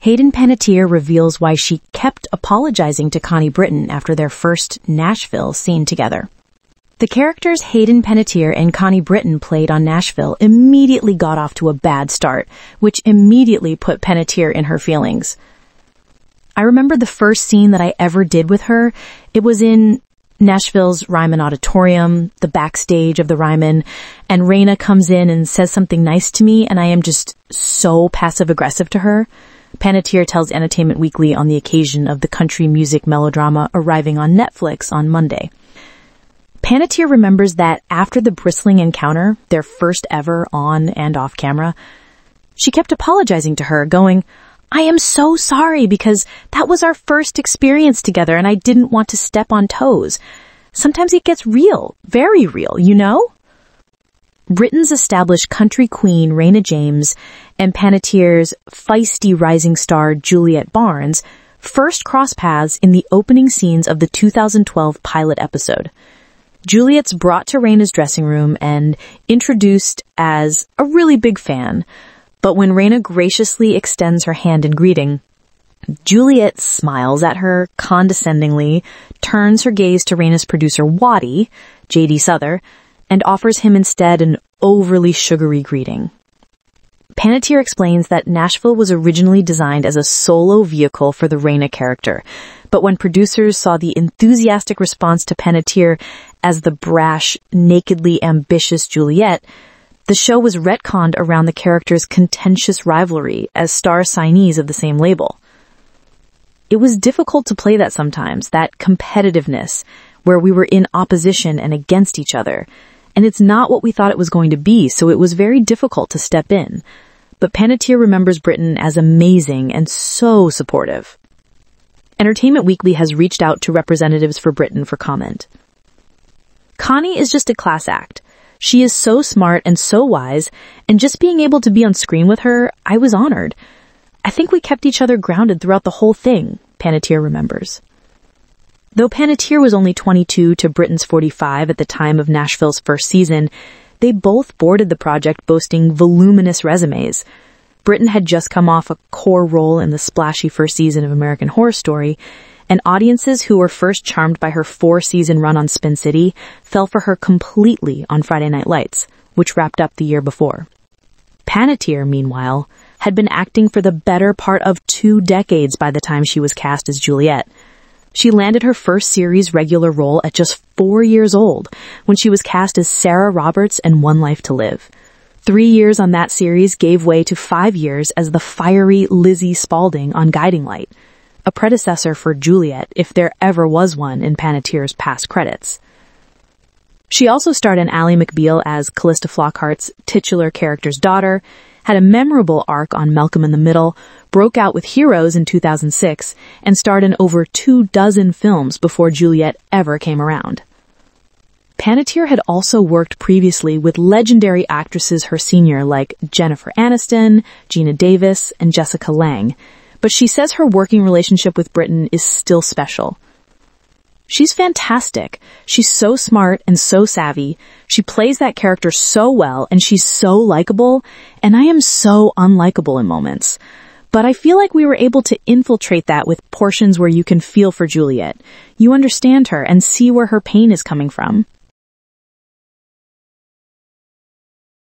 Hayden Panettiere reveals why she kept apologizing to Connie Britton after their first Nashville scene together. The characters Hayden Panettiere and Connie Britton played on Nashville immediately got off to a bad start, which immediately put Panettiere in her feelings. I remember the first scene that I ever did with her. It was in Nashville's Ryman Auditorium, the backstage of the Ryman, and Raina comes in and says something nice to me, and I am just so passive-aggressive to her. Panettiere tells Entertainment Weekly on the occasion of the country music melodrama arriving on Netflix on Monday. Panettiere remembers that after the bristling encounter, their first ever on and off camera, she kept apologizing to her, going, "I am so sorry because that was our first experience together and I didn't want to step on toes. Sometimes it gets real, very real, you know?" Britton's established country queen Raina James and Panettiere's feisty rising star Juliet Barnes first crossed paths in the opening scenes of the 2012 pilot episode. Juliet's brought to Raina's dressing room and introduced as a really big fan, but when Raina graciously extends her hand in greeting, Juliet smiles at her condescendingly, turns her gaze to Raina's producer Waddy, J.D. Souther, and offers him instead an overly sugary greeting. Panettiere explains that Nashville was originally designed as a solo vehicle for the Raina character, but when producers saw the enthusiastic response to Panettiere as the brash, nakedly ambitious Juliet, the show was retconned around the character's contentious rivalry as star signees of the same label. It was difficult to play that sometimes, that competitiveness, where we were in opposition and against each other. And it's not what we thought it was going to be, so it was very difficult to step in. But Panettiere remembers Britton as amazing and so supportive. Entertainment Weekly has reached out to representatives for Britton for comment. "Connie is just a class act. She is so smart and so wise, and just being able to be on screen with her, I was honored. I think we kept each other grounded throughout the whole thing," Panettiere remembers. Though Panettiere was only 22 to Britton's 45 at the time of Nashville's first season, they both boarded the project boasting voluminous resumes. Britton had just come off a core role in the splashy first season of American Horror Story, and audiences who were first charmed by her 4-season run on Spin City fell for her completely on Friday Night Lights, which wrapped up the year before. Panettiere, meanwhile, had been acting for the better part of 2 decades by the time she was cast as Juliet. She landed her first series regular role at just 4 years old when she was cast as Sarah Roberts in One Life to Live. 3 years on that series gave way to 5 years as the fiery Lizzie Spaulding on Guiding Light, a predecessor for Juliet if there ever was one in Panettiere's past credits. She also starred in Ally McBeal as Callista Flockhart's titular character's daughter, had a memorable arc on Malcolm in the Middle, broke out with Heroes in 2006, and starred in over 24 films before Juliet ever came around. Panettiere had also worked previously with legendary actresses her senior like Jennifer Aniston, Gina Davis, and Jessica Lange, but she says her working relationship with Britton is still special. She's fantastic. She's so smart and so savvy. She plays that character so well, and she's so likable, and I am so unlikable in moments. But I feel like we were able to infiltrate that with portions where you can feel for Juliet. You understand her and see where her pain is coming from.